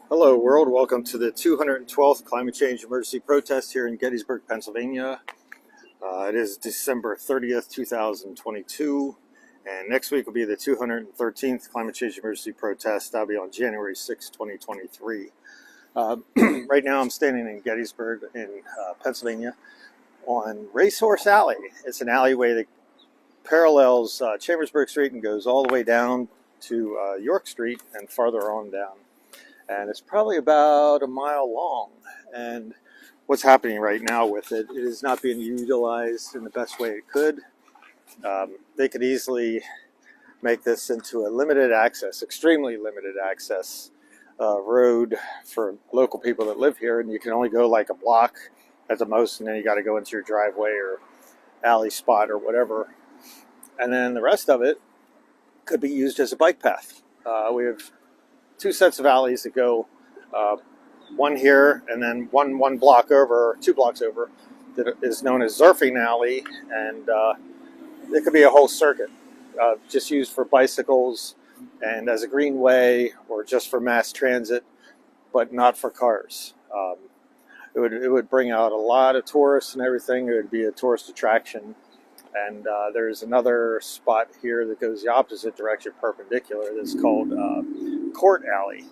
Hello world, welcome to the 212th climate change emergency protest here in Gettysburg, Pennsylvania. It is December 30th, 2022, and next week will be the 213th climate change emergency protest. That'll be on January 6, 2023. Right now I'm standing in Gettysburg in Pennsylvania on Racehorse Alley. It's an alleyway that parallels Chambersburg Street and goes all the way down to York Street and farther on down. And it's probably about a mile long. And what's happening right now with it, it is not being utilized in the best way it could. They could easily make this into a limited access, extremely limited access road for local people that live here. And you can only go like a block at the most, and then you got to go into your driveway or alley spot or whatever. And then the rest of it could be used as a bike path. We have two sets of alleys that go, one here and then one block over, 2 blocks over, that is known as Zurfing Alley, and it could be a whole circuit, just used for bicycles and as a greenway or just for mass transit, but not for cars. It would bring out a lot of tourists and everything. It would be a tourist attraction. And there's another spot here that goes the opposite direction, perpendicular, that's called Court Alley.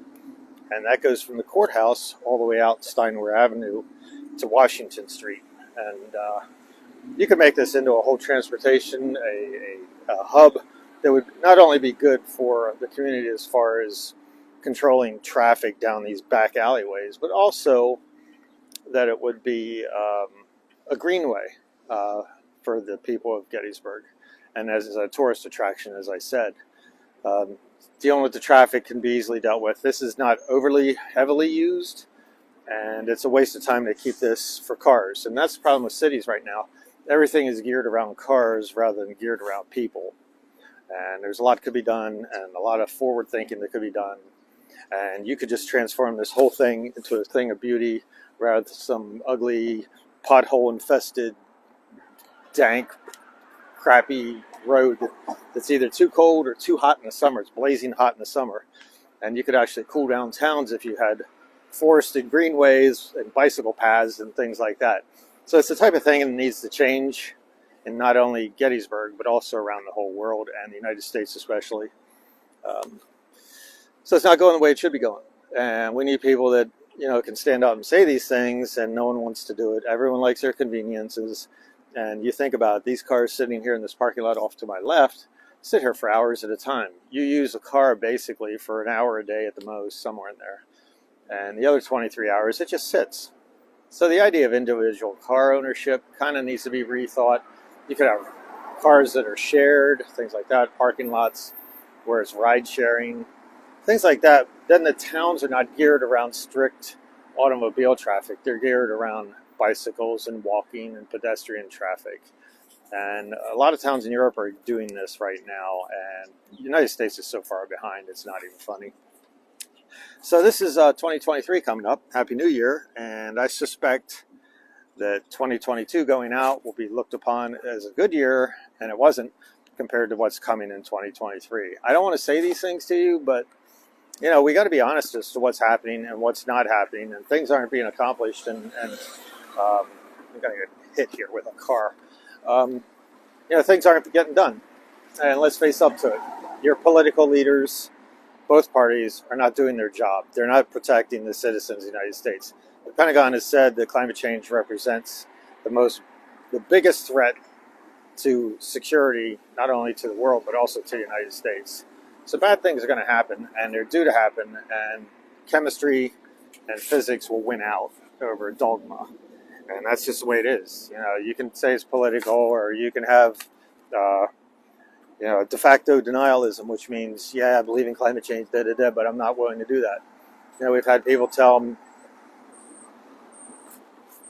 And that goes from the courthouse all the way out Steinway Avenue to Washington Street. And you could make this into a whole transportation, a hub that would not only be good for the community as far as controlling traffic down these back alleyways, but also that it would be a greenway for the people of Gettysburg, and as a tourist attraction, as I said. Dealing with the traffic can be easily dealt with. This is not overly heavily used, and it's a waste of time to keep this for cars. And that's the problem with cities right now. Everything is geared around cars rather than geared around people. And there's a lot that could be done, and a lot of forward thinking that could be done. And you could just transform this whole thing into a thing of beauty rather than some ugly, pothole-infested, dank, crappy road that's either too cold or too hot in the summer. It's blazing hot in the summer. And you could actually cool down towns if you had forested greenways and bicycle paths and things like that. So it's the type of thing that needs to change in not only Gettysburg, but also around the whole world and the United States especially. So it's not going the way it should be going. And we need people that, can stand up and say these things, and no one wants to do it. Everyone likes their conveniences. And you think about it, these cars sitting here in this parking lot off to my left sit here for hours at a time. You use a car basically for an hour a day at the most, somewhere in there. And the other 23 hours, it just sits. So the idea of individual car ownership kind of needs to be rethought. You could have cars that are shared, things like that, parking lots where it's ride sharing, things like that. Then the towns are not geared around strict automobile traffic. They're geared around bicycles and walking and pedestrian traffic. And a lot of towns in Europe are doing this right now, and the United States is so far behind, it's not even funny. So this is 2023 coming up. Happy New Year. And I suspect that 2022 going out will be looked upon as a good year, and it wasn't, compared to what's coming in 2023. I don't want to say these things to you, but we got to be honest as to what's happening and what's not happening, and things aren't being accomplished, and I'm going to get hit here with a car. Things aren't getting done. And let's face up to it. Your political leaders, both parties, are not doing their job. They're not protecting the citizens of the United States. The Pentagon has said that climate change represents the biggest threat to security, not only to the world, but also to the United States. So bad things are going to happen, and they're due to happen, and chemistry and physics will win out over dogma. And that's just the way it is. You can say it's political, or you can have, de facto denialism, which means, I believe in climate change, but I'm not willing to do that. We've had people tell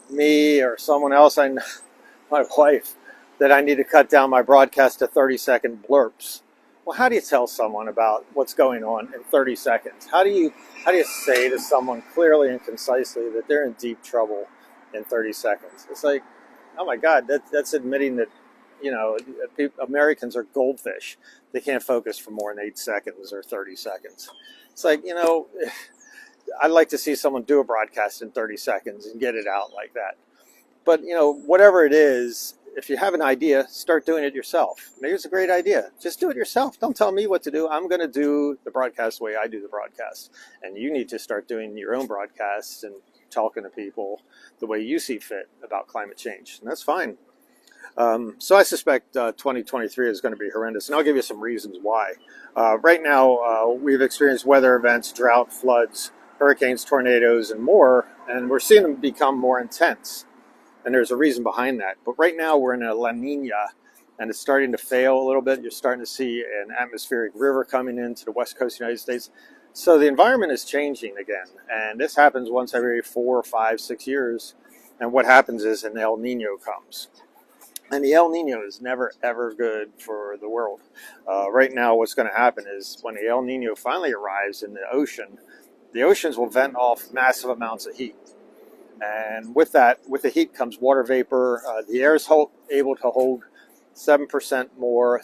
me or someone else, my wife, that I need to cut down my broadcast to 30-second blurps. Well, how do you tell someone about what's going on in 30 seconds? How do you say to someone clearly and concisely that they're in deep trouble in 30 seconds? It's like, oh my God, that's admitting that, Americans are goldfish. They can't focus for more than 8 seconds or 30 seconds. It's like, I'd like to see someone do a broadcast in 30 seconds and get it out like that. But, whatever it is, if you have an idea, start doing it yourself. Maybe it's a great idea. Just do it yourself. Don't tell me what to do. I'm going to do the broadcast the way I do the broadcast. And you need to start doing your own broadcasts and talking to people the way you see fit about climate change. And that's fine. So I suspect 2023 is going to be horrendous. And I'll give you some reasons why. Right now, we've experienced weather events, drought, floods, hurricanes, tornadoes, and more. And we're seeing them become more intense. And there's a reason behind that. But right now we're in a La Nina, and it's starting to fail a little bit. You're starting to see an atmospheric river coming into the west coast of the United States. So the environment is changing again. And this happens once every 4, 5, 6 years. And what happens is an El Nino comes. And the El Nino is never, ever good for the world. Right now what's going to happen is when the El Nino finally arrives in the oceans will vent off massive amounts of heat. And with that, with the heat comes water vapor. The air is able to hold 7% more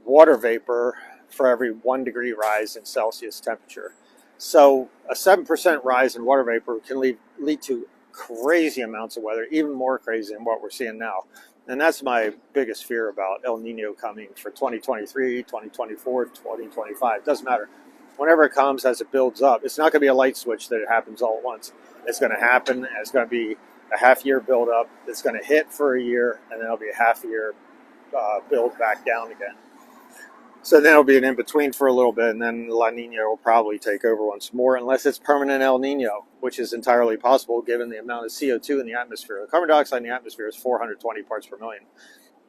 water vapor for every 1 degree rise in Celsius temperature. So a 7% rise in water vapor can lead to crazy amounts of weather, even more crazy than what we're seeing now. And that's my biggest fear about El Nino coming for 2023, 2024, 2025. Doesn't matter. Whenever it comes, as it builds up, it's not going to be a light switch that it happens all at once. It's going to happen. It's going to be a half-year build-up. It's going to hit for a year, and then it'll be a half-year build back down again. So then it'll be an in-between for a little bit, and then La Nina will probably take over once more, unless it's permanent El Nino, which is entirely possible given the amount of CO2 in the atmosphere. The carbon dioxide in the atmosphere is 420 parts per million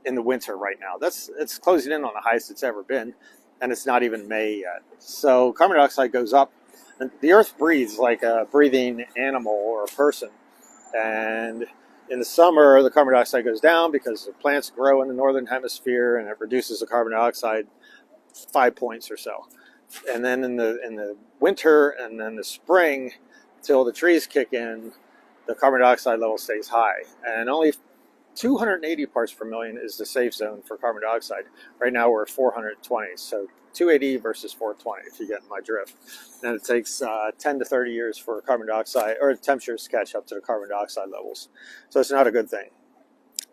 in the winter right now. It's closing in on the highest it's ever been. And it's not even May yet. So carbon dioxide goes up. And the Earth breathes like a breathing animal or a person. And in the summer, the carbon dioxide goes down because the plants grow in the northern hemisphere, and it reduces the carbon dioxide 5 points or so. And then in the winter and then the spring, till the trees kick in, the carbon dioxide level stays high. And only 280 parts per million is the safe zone for carbon dioxide. Right now we're at 420, so 280 versus 420, if you get my drift. And it takes 10 to 30 years for carbon dioxide, or temperatures to catch up to the carbon dioxide levels. So it's not a good thing.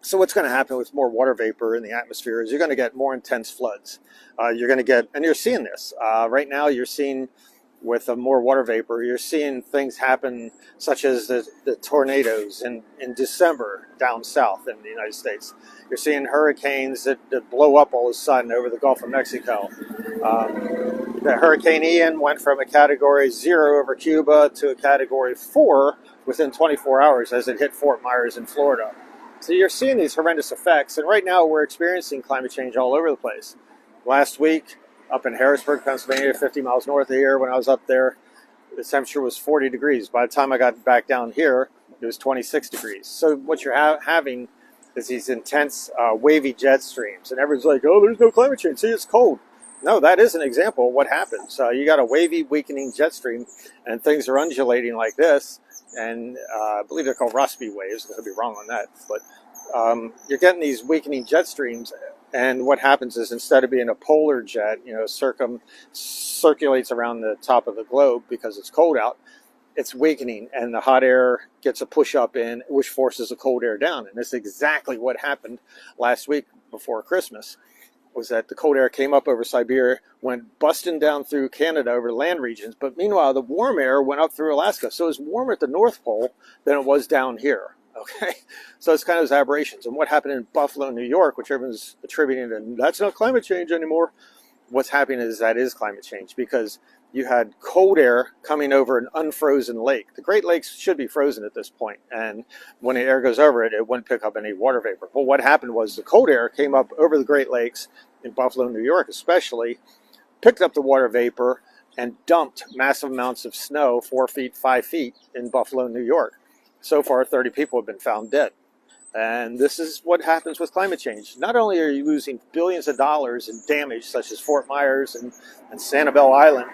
So what's going to happen with more water vapor in the atmosphere is you're going to get more intense floods. You're going to get, and you're seeing this. Right now you're seeing, with more water vapor, you're seeing things happen such as the tornadoes in December down south in the United States. You're seeing hurricanes that blow up all of a sudden over the Gulf of Mexico. The Hurricane Ian went from a Category 0 over Cuba to a Category 4 within 24 hours as it hit Fort Myers in Florida. So you're seeing these horrendous effects, and right now we're experiencing climate change all over the place. Last week, up in Harrisburg, Pennsylvania, 50 miles north of here, when I was up there, the temperature was 40 degrees. By the time I got back down here, it was 26 degrees. So what you're having is these intense wavy jet streams. And everyone's like, oh, there's no climate change. See, it's cold. No, that is an example of what happens. You got a wavy, weakening jet stream, and things are undulating like this. And I believe they're called Rossby waves. I could be wrong on that. But you're getting these weakening jet streams. And what happens is, instead of being a polar jet, circulates around the top of the globe because it's cold out, it's weakening, and the hot air gets a push up in, which forces the cold air down. And that's exactly what happened last week before Christmas, was that the cold air came up over Siberia, went busting down through Canada over the land regions. But meanwhile, the warm air went up through Alaska. So it was warmer at the North Pole than it was down here. Okay, so it's kind of those aberrations. And what happened in Buffalo, New York, which everyone's attributing to, that's not climate change anymore. What's happening is that is climate change, because you had cold air coming over an unfrozen lake. The Great Lakes should be frozen at this point, and when the air goes over it, it wouldn't pick up any water vapor. But what happened was the cold air came up over the Great Lakes, in Buffalo, New York especially, picked up the water vapor and dumped massive amounts of snow, 4 feet, 5 feet, in Buffalo, New York. So far, 30 people have been found dead. And this is what happens with climate change. Not only are you losing billions of dollars in damage, such as Fort Myers and Sanibel Island,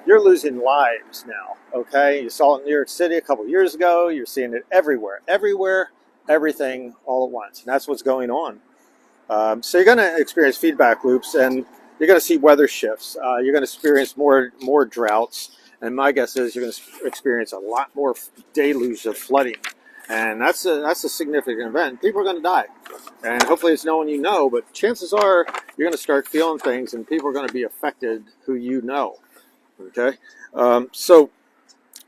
you're losing lives now, okay? You saw it in New York City a couple years ago. You're seeing it everywhere, everything all at once. And that's what's going on. So you're going to experience feedback loops. And you're going to see weather shifts. You're going to experience more droughts, and my guess is you're going to experience a lot more deluge of flooding, and that's a significant event. People are going to die, and hopefully it's no one you know, but chances are you're going to start feeling things, and people are going to be affected who you know. Okay, so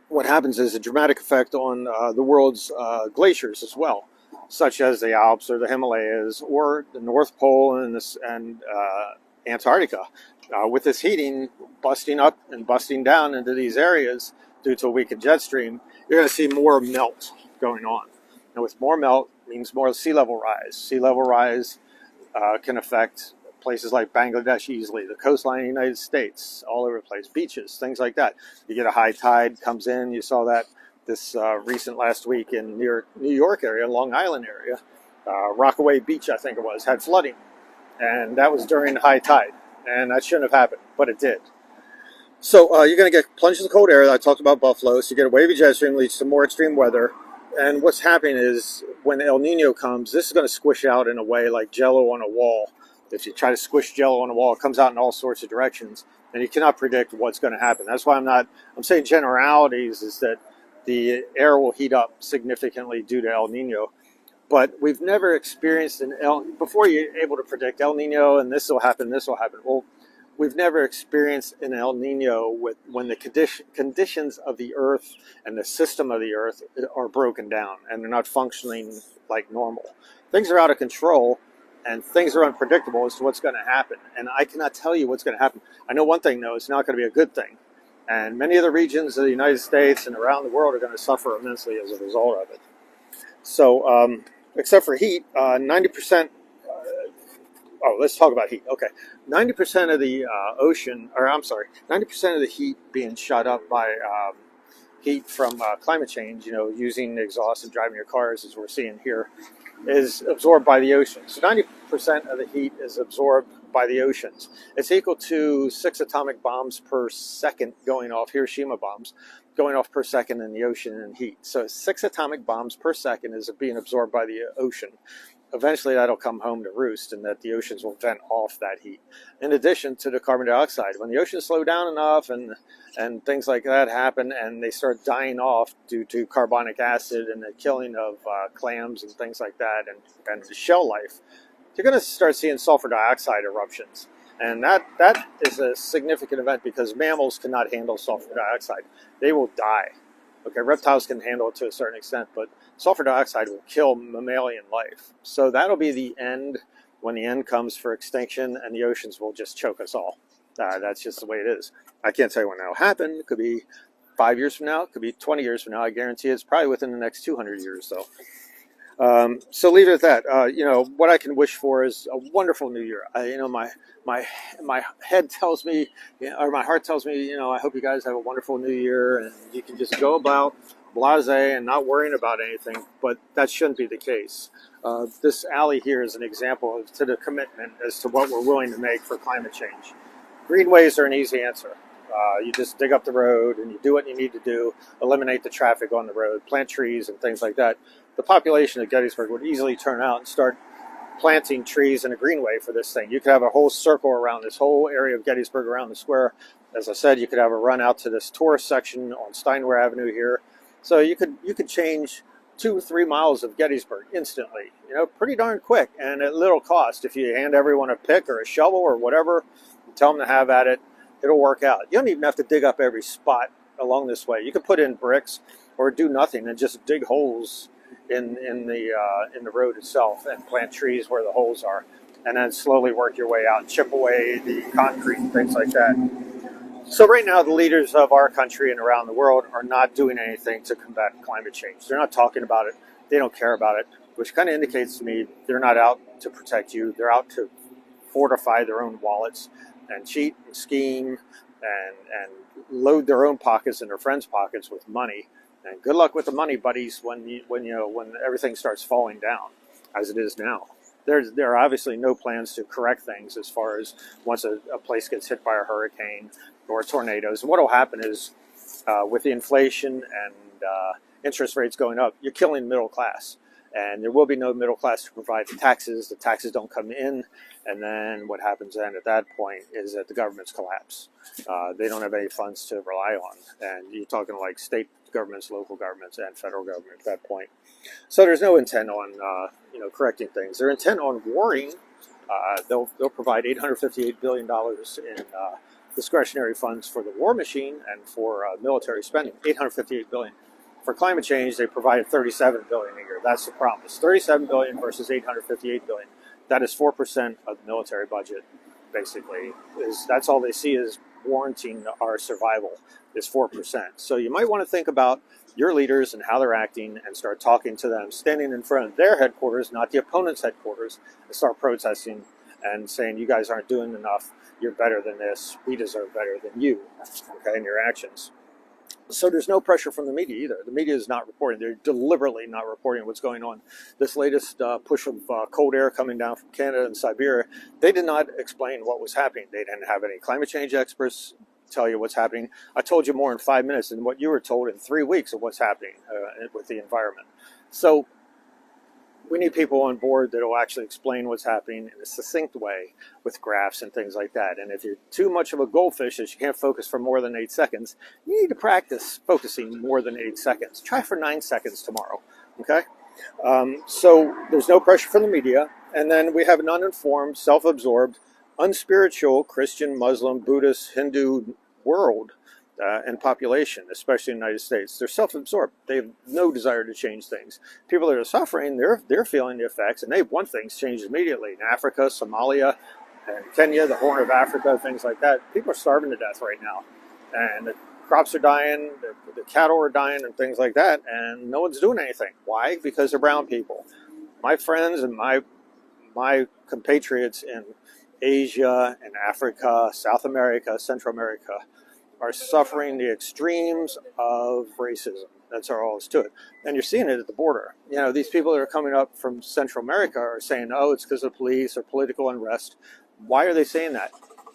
what happens is a dramatic effect on the world's glaciers as well, such as the Alps or the Himalayas or the North Pole and Antarctica. With this heating busting up and busting down into these areas due to a weakened jet stream, you're going to see more melt going on. And with more melt means more sea level rise. Sea level rise can affect places like Bangladesh easily, the coastline of the United States, all over the place, beaches, things like that. You get a high tide comes in. You saw that this recent last week in near New York area, Long Island area. Rockaway Beach, I think it was, had flooding. And that was during high tide. And that shouldn't have happened, but it did. So you're going to get plunges of cold air. I talked about Buffalo. So you get a wavy jet stream, leads to more extreme weather. And what's happening is when El Nino comes, this is going to squish out in a way like Jello on a wall. If you try to squish Jello on a wall, it comes out in all sorts of directions, and you cannot predict what's going to happen. That's why I'm saying generalities, is that the air will heat up significantly due to El Nino. But we've never experienced before you're able to predict El Nino and this will happen. Well, we've never experienced an El Nino when the conditions of the Earth and the system of the Earth are broken down and they're not functioning like normal. Things are out of control and things are unpredictable as to what's going to happen. And I cannot tell you what's going to happen. I know one thing, though, it's not going to be a good thing. And many of the regions of the United States and around the world are going to suffer immensely as a result of it. So, except for heat, 90%... let's talk about heat. Okay, 90% of the 90% of the heat being shot up by heat from climate change, using exhaust and driving your cars, as we're seeing here, is absorbed by the ocean. So 90% of the heat is absorbed by the oceans. It's equal to 6 atomic bombs per second going off, Hiroshima bombs, going off per second in the ocean in heat. So 6 atomic bombs per second is being absorbed by the ocean. Eventually that'll come home to roost, and that the oceans will vent off that heat. In addition to the carbon dioxide, when the oceans slow down enough and things like that happen and they start dying off due to carbonic acid and the killing of clams and things like that and the shell life, you're going to start seeing sulfur dioxide eruptions. And that is a significant event because mammals cannot handle sulfur dioxide. They will die. Okay, reptiles can handle it to a certain extent, but sulfur dioxide will kill mammalian life. So that'll be the end, when the end comes for extinction, and the oceans will just choke us all. That's just the way it is. I can't tell you when that'll happen. It could be 5 years from now. It could be 20 years from now. I guarantee it's probably within the next 200 years, though. So leave it at that. What I can wish for is a wonderful new year. My head tells me, or my heart tells me, I hope you guys have a wonderful new year and you can just go about blasé and not worrying about anything. But that shouldn't be the case. This alley here is an example to the commitment as to what we're willing to make for climate change. Greenways are an easy answer. You just dig up the road and you do what you need to do, eliminate the traffic on the road, plant trees and things like that. The population of Gettysburg would easily turn out and start planting trees in a greenway for this thing. You could have a whole circle around this whole area of Gettysburg, around the square. As I said, you could have a run out to this tourist section on Steinway Avenue here. So you could change 2 or 3 miles of Gettysburg instantly, pretty darn quick and at little cost. If you hand everyone a pick or a shovel or whatever, tell them to have at it, it'll work out. You don't even have to dig up every spot along this way. You could put in bricks or do nothing and just dig holes in the road itself and plant trees where the holes are, and then slowly work your way out, chip away the concrete and things like that. So right now, the leaders of our country and around the world are not doing anything to combat climate change. They're not talking about it. They don't care about it, which kind of indicates to me they're not out to protect you. They're out to fortify their own wallets and cheat and scheme and load their own pockets and their friends' pockets with money. And good luck with the money, buddies, when everything starts falling down, as it is now. There are obviously no plans to correct things as far as once a place gets hit by a hurricane or tornadoes. And what will happen is, with the inflation and interest rates going up, you're killing the middle class. and there will be no middle class to provide the taxes. The taxes don't come in, and then what happens then at that point is that the governments collapse. They don't have any funds to rely on, and you're talking like state governments, local governments, and federal government at that point. So there's no intent on correcting things. They're intent on warring. They'll provide $858 billion in discretionary funds for the war machine and for military spending. $858 billion. For climate change, they provided $37 billion a year. That's the promise. $37 billion versus $858 billion. That is 4% of the military budget, basically. That's all they see is warranting our survival is 4%. So you might want to think about your leaders and how they're acting and start talking to them, standing in front of their headquarters, not the opponent's headquarters, and start protesting and saying, you guys aren't doing enough, you're better than this, we deserve better than you, okay, in your actions. So there's no pressure from the media either. The media is not reporting. They're deliberately not reporting what's going on. This latest push of cold air coming down from Canada and Siberia, they did not explain what was happening. They didn't have any climate change experts tell you what's happening. I told you more in 5 minutes than what you were told in 3 weeks of what's happening with the environment. So we need people on board that will actually explain what's happening in a succinct way with graphs and things like that. And if you're too much of a goldfish that you can't focus for more than 8 seconds, you need to practice focusing more than 8 seconds. Try for 9 seconds tomorrow, okay? So there's no pressure from the media. And then we have an uninformed, self-absorbed, unspiritual Christian, Muslim, Buddhist, Hindu world and population, especially in the United States. They're self-absorbed. They have no desire to change things. People that are suffering, they're feeling the effects, and they want things changed immediately. In Africa, Somalia, and Kenya, the Horn of Africa, things like that, people are starving to death right now. And the crops are dying, the cattle are dying, and things like that, and no one's doing anything. Why? Because they're brown people. My friends and my compatriots in Asia and Africa, South America, Central America, are suffering the extremes of racism. That's all it's to it. And you're seeing it at the border. You know, these people that are coming up from Central America are saying, oh, it's because of police or political unrest. Why are they saying that?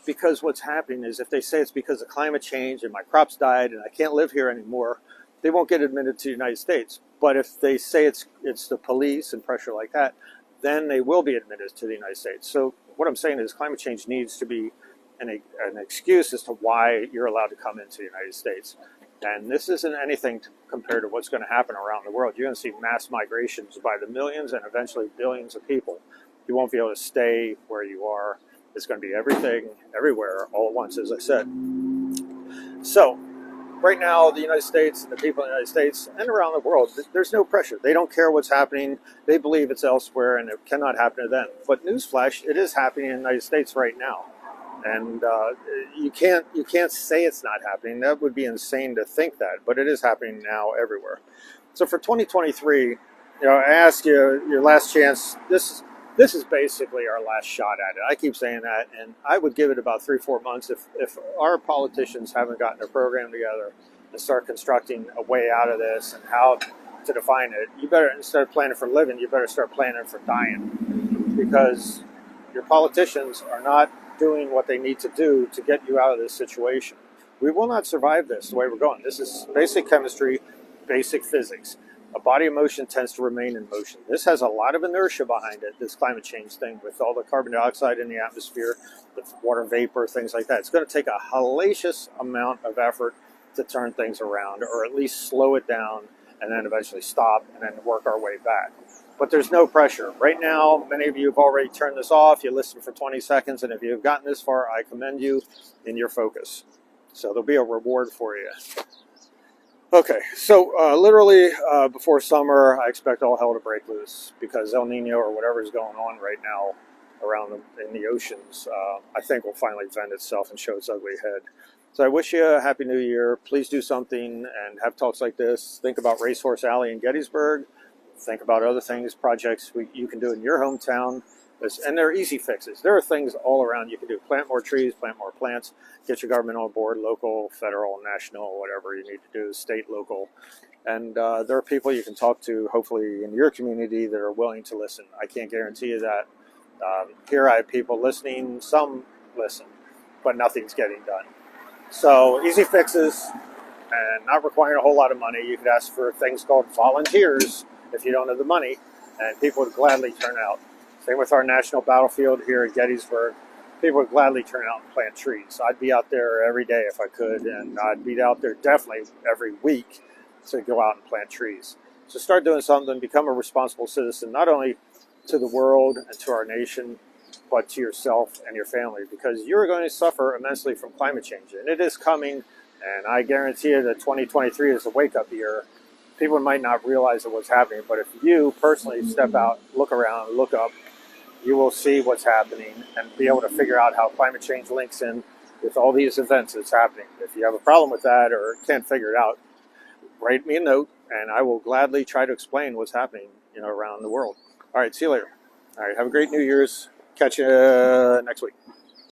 Because what's happening is if they say it's because of climate change and my crops died and I can't live here anymore, they won't get admitted to the United States. But if they say it's the police and pressure like that, then they will be admitted to the United States. So what I'm saying is climate change needs to be an excuse as to why you're allowed to come into the United States. And this isn't anything compared to what's going to happen around the world. You're going to see mass migrations by the millions and eventually billions of people. You won't be able to stay where you are. It's going to be everything, everywhere, all at once, as I said. So right now, the United States and the people in the United States and around the world, there's no pressure. They don't care what's happening. They believe it's elsewhere and it cannot happen to them. But newsflash, it is happening in the United States right now. And you can't say it's not happening. That would be insane to think that, but it is happening now everywhere. So for 2023, I ask you your last chance. This is basically our last shot at it. I keep saying that, and I would give it about 3-4 months if our politicians haven't gotten their program together and start constructing a way out of this and how to define it. You better, instead of planning for living, you better start planning for dying, because your politicians are not doing what they need to do to get you out of this situation. We will not survive this the way we're going. This is basic chemistry, basic physics. A body of motion tends to remain in motion. This has a lot of inertia behind it, this climate change thing, with all the carbon dioxide in the atmosphere, the water vapor, things like that. It's going to take a hellacious amount of effort to turn things around, or at least slow it down, and then eventually stop, and then work our way back. But there's no pressure. Right now, many of you have already turned this off. You listened for 20 seconds, and if you've gotten this far, I commend you in your focus. So there'll be a reward for you. Okay, so literally before summer, I expect all hell to break loose, because El Nino or whatever is going on right now around in the oceans, I think will finally vent itself and show its ugly head. So I wish you a Happy New Year. Please do something and have talks like this. Think about Racehorse Alley in Gettysburg. Think about other things, projects you can do in your hometown. And they're easy fixes. There are things all around you can do. Plant more trees, plant more plants, get your government on board, local, federal, national, whatever you need to do, state, local. And there are people you can talk to, hopefully in your community, that are willing to listen. I can't guarantee you that. Here I have people listening, some listen, but nothing's getting done. So easy fixes and not requiring a whole lot of money. You could ask for things called volunteers if you don't have the money. and people would gladly turn out. Same with our national battlefield here at Gettysburg. People would gladly turn out and plant trees. I'd be out there every day if I could, and I'd be out there definitely every week to go out and plant trees. So start doing something, become a responsible citizen, not only to the world and to our nation, but to yourself and your family, because you're going to suffer immensely from climate change, and it is coming. And I guarantee you that 2023 is a wake-up year. People might not realize what's happening, but if you personally step out, look around, look up, you will see what's happening and be able to figure out how climate change links in with all these events that's happening. If you have a problem with that or can't figure it out, write me a note, and I will gladly try to explain what's happening, around the world. All right, see you later. All right, have a great New Year's. Catch you next week.